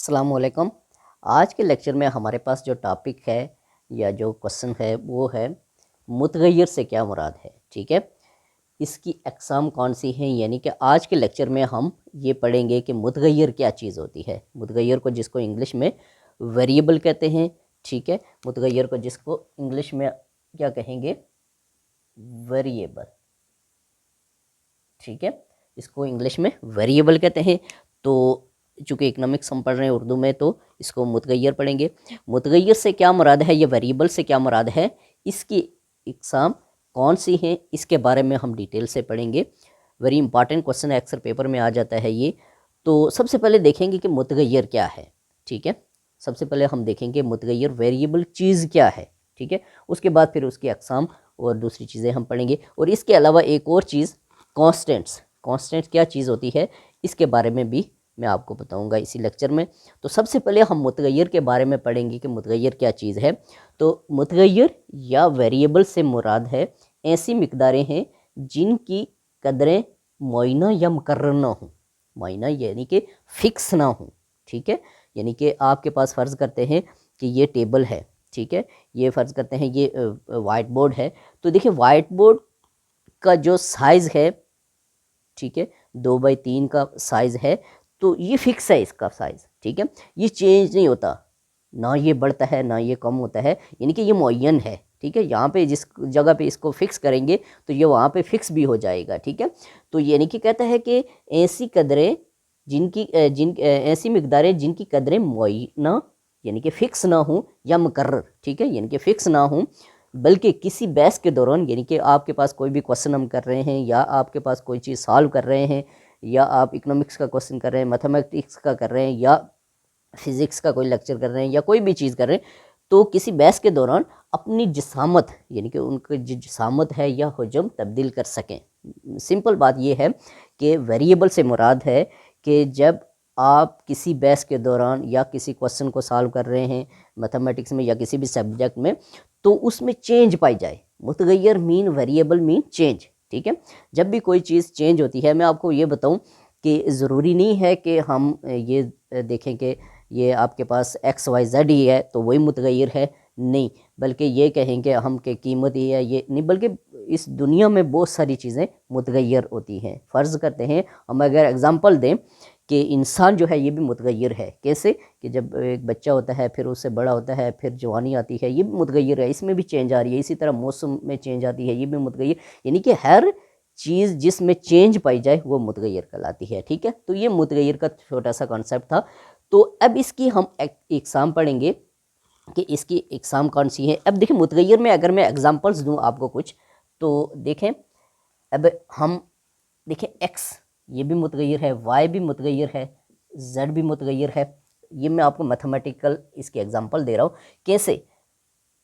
अस्सलाम वालेकुम। आज के लेक्चर में हमारे पास जो टॉपिक है या जो क्वेश्चन है वो है मुतगय्यर से क्या मुराद है। ठीक है, इसकी अक़साम कौन सी हैं, यानी कि आज के लेक्चर में हम ये पढ़ेंगे कि मुतगय्यर क्या चीज़ होती है। मुतगय्यर को जिसको इंग्लिश में वेरिएबल कहते हैं। ठीक है, मुतगय्यर को जिसको इंग्लिश में क्या कहेंगे, वेरिएबल। ठीक है, इसको इंग्लिश में वेरिएबल कहते हैं। तो चूँकि इकनॉमिक्स हम पढ़ रहे हैं उर्दू में, तो इसको मुतगय्यर पढ़ेंगे। मुतगय्यर से क्या मुराद है, ये वेरिएबल से क्या मुराद है, इसकी इकसाम कौन सी हैं, इसके बारे में हम डिटेल से पढ़ेंगे। वेरी इंपॉर्टेंट क्वेश्चन है, अक्सर पेपर में आ जाता है ये। तो सबसे पहले देखेंगे कि मुतगय्यर क्या है। ठीक है, सबसे पहले हम देखेंगे मुतगय्यर वेरिएबल चीज़ क्या है। ठीक है, उसके बाद फिर उसकी अक़साम और दूसरी चीज़ें हम पढ़ेंगे। और इसके अलावा एक और चीज़, कॉन्स्टेंट्स। कॉन्स्टेंट्स क्या चीज़ होती है, इसके बारे में भी मैं आपको बताऊंगा इसी लेक्चर में। तो सबसे पहले हम मुतगय्यर के बारे में पढ़ेंगे कि मुतगय्यर क्या चीज़ है। तो मुतगय्यर या वेरिएबल से मुराद है ऐसी मिकदारें हैं जिनकी कदरें मुअय्यना या मुकर्रर ना हों। मुअय्यना यानी कि फ़िक्स ना हों। ठीक है, यानी कि आपके पास फ़र्ज़ करते हैं कि ये टेबल है। ठीक है, ये फ़र्ज़ करते हैं ये वाइट बोर्ड है। तो देखिए वाइट बोर्ड का जो साइज़ है, ठीक है, 2x3 का साइज़ है, तो ये फिक्स है इसका साइज़। ठीक है, ये चेंज नहीं होता, ना ये बढ़ता है ना ये कम होता है, यानी कि ये मुअय्यन है। ठीक है, यहाँ पे जिस जगह पे इसको फिक्स करेंगे तो ये वहाँ पे फिक्स भी हो जाएगा। ठीक है, तो यानी कि कहता है कि ऐसी कदरें ऐसी मिकदारें जिनकी कदरें मुअय्यना यानी कि फ़िक्स ना हों या मुकर्रर। ठीक है, यानी कि फ़िक्स ना हों, बल्कि किसी बहस के दौरान, यानी कि आपके पास कोई भी क्वेश्चन हम कर रहे हैं या आपके पास कोई चीज़ सॉल्व कर रहे हैं, या आप इकोनॉमिक्स का क्वेश्चन कर रहे हैं, मैथमेटिक्स का कर रहे हैं, या फिज़िक्स का कोई लेक्चर कर रहे हैं, या कोई भी चीज़ कर रहे हैं, तो किसी बहस के दौरान अपनी जिसामत यानी कि उनकी जो जिसामत है या हुजम तब्दील कर सकें। सिंपल बात यह है कि वेरिएबल से मुराद है कि जब आप किसी बहस के दौरान या किसी क्वेश्चन को सॉल्व कर रहे हैं मैथमेटिक्स में या किसी भी सब्जेक्ट में, तो उसमें चेंज पाई जाए। मुतगय्यर मीन वेरिएबल मीन चेंज। ठीक है, जब भी कोई चीज़ चेंज होती है, मैं आपको ये बताऊं कि ज़रूरी नहीं है कि हम ये देखें कि ये आपके पास XYZ ही है तो वही मुतगय्यर है, नहीं, बल्कि ये कहेंगे हम कि कीमत ही है, ये नहीं, बल्कि इस दुनिया में बहुत सारी चीज़ें मुतगय्यर होती हैं। फ़र्ज़ करते हैं हम अगर एग्ज़ाम्पल दें कि इंसान जो है ये भी मुतगय्यर है। कैसे कि जब एक बच्चा होता है, फिर उससे बड़ा होता है, फिर जवानी आती है, ये भी मुतगय्यर है, इसमें भी चेंज आ रही है। इसी तरह मौसम में चेंज आती है, ये भी मुतगय्यर, यानी कि हर चीज़ जिसमें चेंज पाई जाए वो मुतगय्यर कहलाती है। ठीक है, तो ये मुतगय्यर का छोटा सा कॉन्सेप्ट था। तो अब इसकी हम इकसाम पढ़ेंगे कि इसकी इकसाम कौन सी है। अब देखिए मुतगय्यर में अगर मैं एग्जांपल्स दूं आपको कुछ, तो देखें, अब हम देखें एक्स ये भी मुतगय्यर है, वाई भी मुतगय्यर है, जेड भी मुतगय्यर है। ये मैं आपको मैथमेटिकल इसके एग्जांपल दे रहा हूँ। कैसे,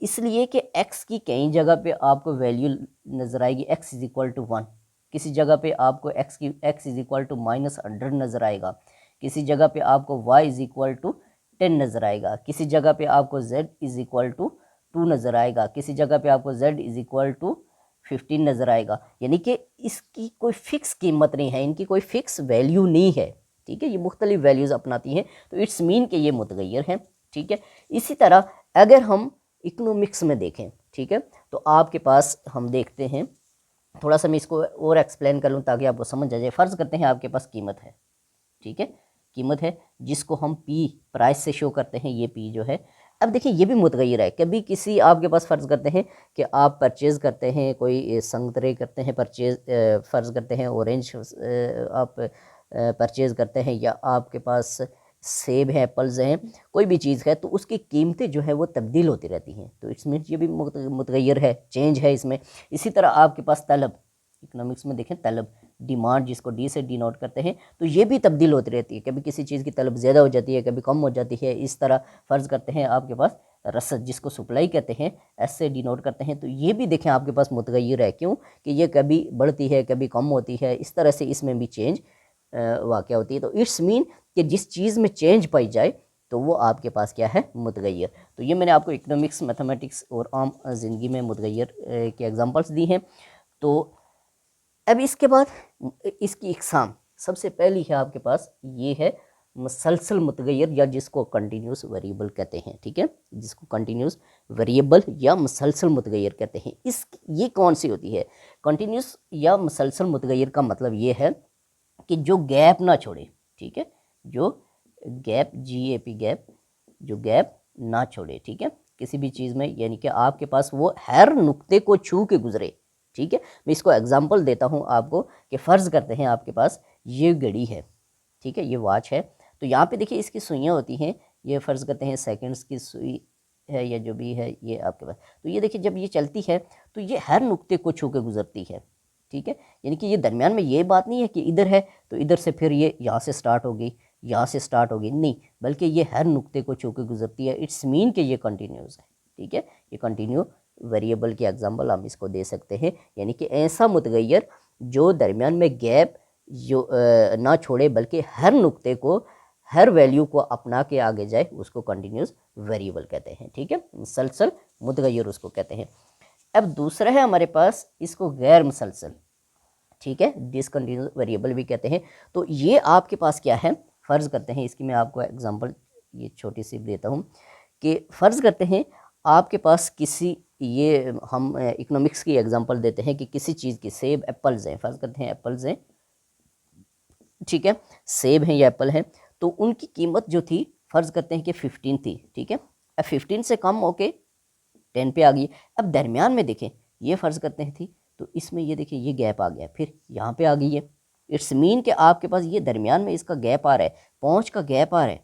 इसलिए कि एक्स की कई जगह पे आपको वैल्यू नज़र आएगी x इज़ इक्वल टू 1, किसी जगह पे आपको x इज़ इक्वल टू -100 नज़र आएगा, किसी जगह पे आपको y इज़ इक्वल टू 10 नज़र आएगा, किसी जगह पे आपको z इज़ इक्वल टू 2 नज़र आएगा, किसी जगह पे आपको z इज़ इक्वल टू 15 नज़र आएगा। यानी कि इसकी कोई फ़िक्स कीमत नहीं है, इनकी कोई फ़िक्स वैल्यू नहीं है। ठीक है, ये मुख्तलिफ वैल्यूज़ अपनाती हैं, तो इट्स मीन कि ये मुतगय्यर हैं। ठीक है, इसी तरह अगर हम इकोनॉमिक्स में देखें, ठीक है, तो आपके पास हम देखते हैं, थोड़ा सा मैं इसको और एक्सप्लेन कर लूँ ताकि आपको समझ आ जाए। फ़र्ज़ करते हैं आपके पास कीमत है। ठीक है, कीमत है जिसको हम P प्राइस से शो करते हैं, ये P जो है। अब देखिए ये भी मुतगय्यर है। कभी किसी आपके पास फ़र्ज़ करते हैं कि आप परचेज़ करते हैं, कोई संतरे करते हैं परचेज़, फ़र्ज़ करते हैं ऑरेंज आप परचेज़ करते हैं, या आपके पास सेब है, एप्पल्स हैं, कोई भी चीज़ है, तो उसकी कीमतें जो है वो तब्दील होती रहती हैं। तो इसमें ये भी मुतगय्यर है, चेंज है इसमें। इसी तरह आपके पास तलब, इकोनॉमिक्स में देखें तलब, डिमांड जिसको डी से डिनोट करते हैं, तो ये भी तब्दील होती रहती है। कभी किसी चीज़ की तलब ज़्यादा हो जाती है, कभी कम हो जाती है। इस तरह फ़र्ज़ करते हैं आपके पास रसद जिसको सप्लाई कहते हैं, एस से डिनोट करते हैं, तो ये भी देखें आपके पास मुतगय्यर है। क्यों कि ये कभी बढ़ती है कभी कम होती है, इस तरह से इसमें भी चेंज वाक़या होती है। तो इट्स मीन कि जिस चीज़ में चेंज पाई जाए तो वो आपके पास क्या है, मुतगय्यर। तो ये मैंने आपको इकोनॉमिक्स, मैथमेटिक्स और आम ज़िंदगी में मुतगय्यर के एग्जांपल्स दी हैं। तो अब इसके बाद इसकी इकसाम सबसे पहली है आपके पास, ये है मुसलसल मुतगैर या जिसको कंटिन्यूस वेरिएबल कहते हैं, ठीक है, जिसको कंटिन्यूस वेरिएबल या मुसलसल मुतगैर कहते हैं। ये कौन सी होती है? कंटिन्यूस या मुसलसल मुतगैर का मतलब ये है कि जो गैप ना छोड़े, ठीक है, जो गैप GAP गैप, जो गैप ना छोड़े, ठीक है, किसी भी चीज़ में, यानी कि आपके पास वो हर नुक्ते को छू के गुजरे, ठीक है। मैं इसको एग्जांपल देता हूँ आपको कि फ़र्ज़ करते हैं आपके पास ये घड़ी है, ठीक है, ये वॉच है, तो यहाँ पे देखिए इसकी सुइयाँ होती हैं, ये फ़र्ज़ करते हैं सेकंड्स की सुई है या जो भी है ये आपके पास, तो ये देखिए जब ये चलती है तो ये हर नुक्ते को छू के गुजरती है, ठीक है, यानी कि ये दरमियान में ये बात नहीं है कि इधर है तो इधर से फिर ये यहाँ से स्टार्ट होगी, यहाँ से स्टार्ट होगी, नहीं, बल्कि ये हर नुक्ते को छू के गुजरती है। इट्स मीन कि ये कंटिन्यूस है, ठीक है, ये कंटिन्यू वेरिएबल के एग्जांपल हम इसको दे सकते हैं, यानी कि ऐसा मुतगैर जो दरमियान में गैप जो ना छोड़े बल्कि हर नुक्ते को, हर वैल्यू को अपना के आगे जाए, उसको कंटिन्यूस वेरिएबल कहते हैं, ठीक है, मुसलसल मुतगैर उसको कहते हैं। अब दूसरा है हमारे पास, इसको गैर मुसलसल, ठीक है, डिसकंटिन्यूस वेरिएबल भी कहते हैं। तो ये आपके पास क्या है, फ़र्ज़ करते हैं, इसकी मैं आपको एग्जांपल ये छोटी सी देता हूँ कि फ़र्ज़ करते हैं आपके पास किसी, ये हम इकोनॉमिक्स की एग्जांपल देते हैं कि किसी चीज़ की, सेब एप्पल्स हैं, फ़र्ज़ करते हैं एप्पल्स हैं, ठीक है, सेब हैं या एप्पल हैं, तो उनकी कीमत जो थी फ़र्ज़ करते हैं कि 15 थी, ठीक है, अब 15 से कम होके 10 पे आ गई। अब दरमियान में देखें, ये फ़र्ज़ करते हैं थी, तो इसमें ये देखिए ये गैप आ गया, फिर यहाँ पे आ गई है, इट्स मीन कि आपके पास ये दरमियान में इसका गैप आ रहा है, 5 का गैप आ रहा है,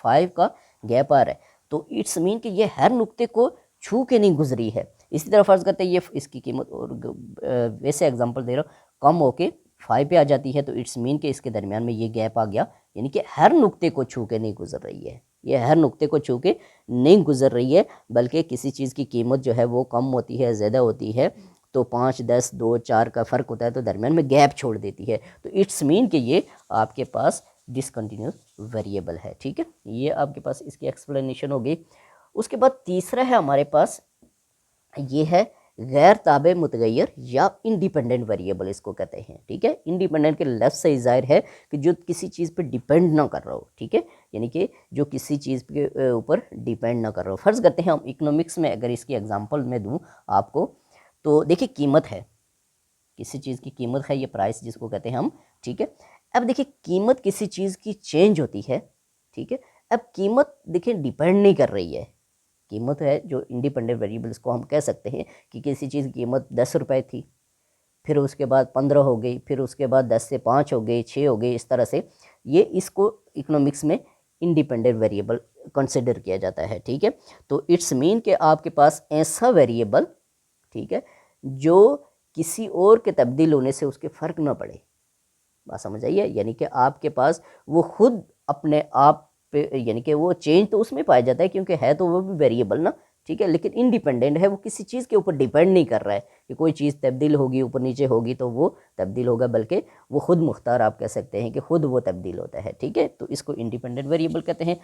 5 का गैप आ रहा है, तो इट्स मीन कि ये हर नुक्ते को छू के नहीं गुजरी है। इसी तरह फ़र्ज़ करते हैं ये इसकी कीमत, और वैसे एग्जांपल दे रहा हूँ, कम होके 5 पे आ जाती है, तो इट्स मीन कि इसके दरमियान में ये गैप आ गया, यानी कि हर नुक्ते को छू के नहीं गुजर रही है, ये हर नुक्ते को छू के नहीं गुजर रही है, बल्कि किसी चीज़ की कीमत जो है वो कम होती है, ज़्यादा होती है, तो 5, 10, 2, 4 का फ़र्क होता है, तो दरमियान में गैप छोड़ देती है, तो इट्स मीन कि ये आपके पास डिसकंटिन्यूस वेरिएबल है, ठीक है, ये आपके पास इसकी एक्सप्लेनेशन होगी। उसके बाद तीसरा है हमारे पास, ये है गैर ताबे मुतगैर या इंडिपेंडेंट वेरिएबल इसको कहते हैं, ठीक है, इंडिपेंडेंट के लफ्ज़ से ज़ाहिर है कि जो किसी चीज़ पे डिपेंड ना कर रहा हो, ठीक है, यानी कि जो किसी चीज़ के ऊपर डिपेंड ना कर रहा हो। फ़र्ज़ करते हैं हम इकोनॉमिक्स में अगर इसकी एग्जांपल मैं दूं आपको, तो देखिए कीमत है, किसी चीज़ की कीमत है, ये प्राइस जिसको कहते हैं हम, ठीक है। अब देखिए कीमत किसी चीज़ की चेंज होती है, ठीक है, अब कीमत देखिए डिपेंड नहीं कर रही है, कीमत है जो इंडिपेंडेंट वेरिएबल्स को हम कह सकते हैं कि किसी चीज़ की कीमत 10 रुपये थी, फिर उसके बाद 15 हो गई, फिर उसके बाद 10 से 5 हो गई, 6 हो गई, इस तरह से ये इसको इकोनॉमिक्स में इंडिपेंडेंट वेरिएबल कंसिडर किया जाता है, ठीक है। तो इट्स मीन कि आपके पास ऐसा वेरिएबल, ठीक है, जो किसी और के तब्दील होने से उसके फ़र्क ना पड़े, बात समझ आई है, यानी कि आपके पास वो खुद अपने आप पे, यानी कि वो चेंज तो उसमें पाया जाता है क्योंकि है तो वो भी वेरिएबल ना, ठीक है, लेकिन इंडिपेंडेंट है, वो किसी चीज़ के ऊपर डिपेंड नहीं कर रहा है कि कोई चीज़ तब्दील होगी, ऊपर नीचे होगी तो वो तब्दील होगा, बल्कि वो खुद मुख्तार, आप कह सकते हैं कि खुद वो तब्दील होता है, ठीक है, तो इसको इंडिपेंडेंट वेरिएबल कहते हैं।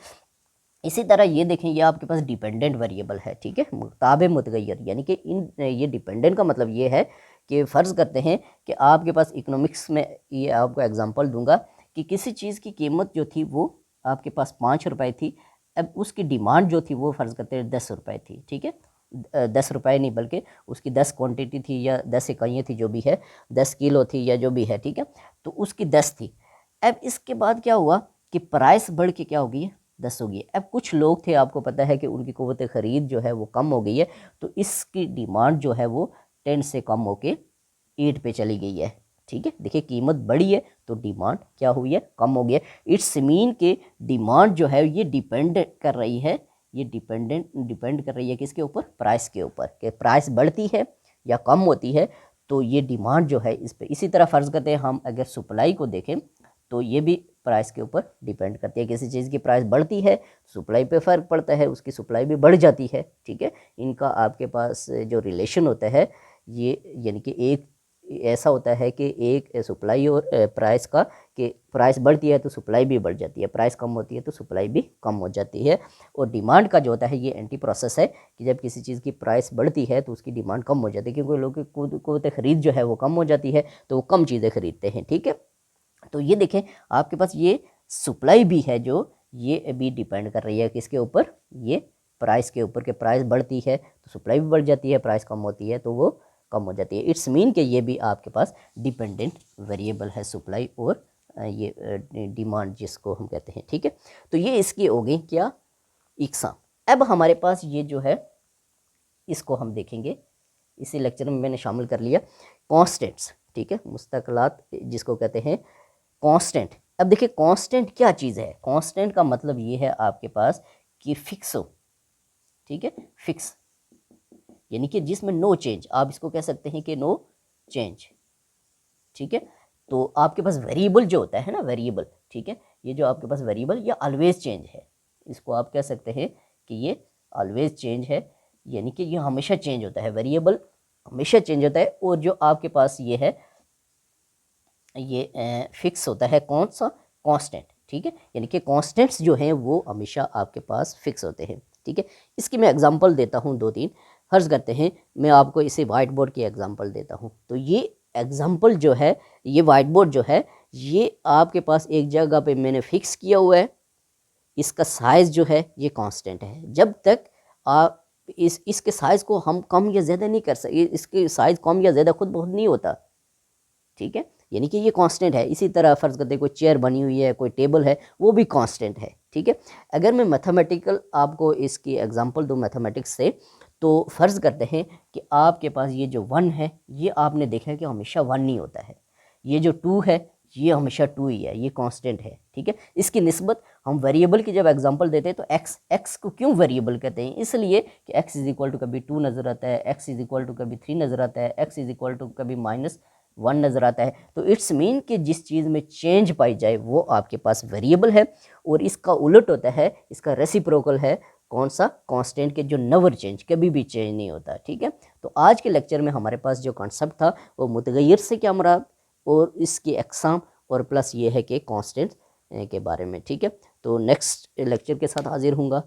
इसी तरह ये देखें, ये आपके पास डिपेंडेंट वेरिएबल है, ठीक है, ताबे मुतगैर, यानी कि ये डिपेंडेंट का मतलब ये है कि फ़र्ज़ करते हैं कि आपके पास इकोनॉमिक्स में, ये आपको एग्जांपल दूंगा कि किसी चीज़ की कीमत जो थी वो आपके पास 5 रुपये थी, अब उसकी डिमांड जो थी वो फ़र्ज़ करते हैं 10 रुपये थी, ठीक है, 10 रुपये नहीं बल्कि उसकी 10 क्वांटिटी थी या 10 इकाइयाँ थी, जो भी है, 10 किलो थी या जो भी है, ठीक है, तो उसकी 10 थी। अब इसके बाद क्या हुआ कि प्राइस बढ़ के क्या हो गई है, 10 हो गई है। अब कुछ लोग थे, आपको पता है कि उनकी क़ुव्वत ख़रीद जो है वो कम हो गई है, तो इसकी डिमांड जो है वो 10 से कम होके 8 पे चली गई है, ठीक है, देखिए कीमत बढ़ी है तो डिमांड क्या हुई है, कम हो गई है। इट्स मीन के डिमांड जो है ये डिपेंड कर रही है, ये डिपेंड कर रही है किसके ऊपर, प्राइस के ऊपर, कि प्राइस बढ़ती है या कम होती है, तो ये डिमांड जो है इस पर। इसी तरह फ़र्ज़ करते हैं हम अगर सप्लाई को देखें, तो ये भी प्राइस के ऊपर डिपेंड करती है, किसी चीज़ की प्राइस बढ़ती है सप्लाई पे फ़र्क पड़ता है, उसकी सप्लाई भी बढ़ जाती है, ठीक है, इनका आपके पास जो रिलेशन होता है ये, यानी कि एक ऐसा होता है कि एक सप्लाई और प्राइस का, कि प्राइस बढ़ती है तो सप्लाई भी बढ़ जाती है, प्राइस कम होती है तो सप्लाई भी कम हो जाती है। और डिमांड का जो होता है ये एंटी प्रोसेस है, कि जब किसी चीज़ की प्राइस बढ़ती है तो उसकी डिमांड कम हो जाती है, क्योंकि लोगों की क़ुव्वत ख़रीद जो है वो कम हो जाती है, तो वो कम चीज़ें ख़रीदते हैं, ठीक है। तो ये देखें आपके पास ये सप्लाई भी है जो ये भी डिपेंड कर रही है किसके ऊपर, ये प्राइस के ऊपर, के प्राइस बढ़ती है तो सप्लाई भी बढ़ जाती है, प्राइस कम होती है तो वो कम हो जाती है। इट्स मीन कि ये भी आपके पास डिपेंडेंट वेरिएबल है, सप्लाई और ये डिमांड जिसको हम कहते हैं, ठीक है। तो ये इसकी हो गई क्या, इकसाम। अब हमारे पास ये जो है इसको हम देखेंगे, इसी लेक्चर में मैंने शामिल कर लिया कॉन्स्टेंट्स, ठीक है, मुस्तकलात जिसको कहते हैं कांस्टेंट। अब देखिए कांस्टेंट क्या चीज़ है, कांस्टेंट का मतलब ये है आपके पास कि फिक्स हो, ठीक है, फिक्स यानी कि जिसमें नो चेंज, आप इसको कह सकते हैं कि नो चेंज, ठीक है। तो आपके पास वेरिएबल जो होता है ना, वेरिएबल, ठीक है, ये जो आपके पास वेरिएबल या ऑलवेज चेंज है, इसको आप कह सकते हैं कि ये ऑलवेज चेंज है, यानी कि ये हमेशा चेंज होता है, वेरिएबल हमेशा चेंज होता है। और जो आपके पास ये है ये फिक्स होता है, कौन सा, कांस्टेंट, ठीक है, यानी कि कांस्टेंट्स जो हैं वो हमेशा आपके पास फिक्स होते हैं, ठीक है। इसकी मैं एग्जांपल देता हूँ 2-3, फर्ज करते हैं मैं आपको इसे वाइट बोर्ड की एग्जांपल देता हूँ। तो ये एग्जांपल जो है, ये वाइट बोर्ड जो है, ये आपके पास एक जगह पे मैंने फिक्स किया हुआ है, इसका साइज़ जो है ये कांस्टेंट है। जब तक आप इसके साइज़ को हम कम या ज़्यादा नहीं कर सकते, इसके साइज़ कम या ज़्यादा खुद बहुत नहीं होता, ठीक है, यानी कि ये कांस्टेंट है। इसी तरह फ़र्ज़ करते हैं कोई चेयर बनी हुई है, कोई टेबल है, वो भी कांस्टेंट है, ठीक है। अगर मैं मैथमेटिकल आपको इसकी एग्जांपल दूँ मैथमेटिक्स से, तो फ़र्ज़ करते हैं कि आपके पास ये जो 1 है ये आपने देखा है कि हमेशा 1 नहीं होता है, ये जो 2 है ये हमेशा 2 ही है, ये कांस्टेंट है, ठीक है। इसकी निस्बत हम वेरिएबल की जब एग्जांपल देते हैं तो एक्स को क्यों वेरिएबल कहते हैं, इसलिए कि एक्स इज इक्वल टू कभी 2 नज़र आता है, एक्स इज इक्वल टू कभी 3 नज़र आता है, एक्स इज इक्वल टू कभी -1 नज़र आता है। तो इट्स मीन कि जिस चीज़ में चेंज पाई जाए वो आपके पास वेरिएबल है, और इसका उलट होता है, इसका रेसिप्रोकल है कौन सा, कांस्टेंट के जो नेवर चेंज, कभी भी चेंज नहीं होता, ठीक है। तो आज के लेक्चर में हमारे पास जो कॉन्सेप्ट था वो मुतगय्यर से क्या मुराद और इसकी अक़साम, और प्लस ये है कि कांस्टेंट के बारे में, ठीक है। तो नेक्स्ट लेक्चर के साथ हाजिर हूँगा।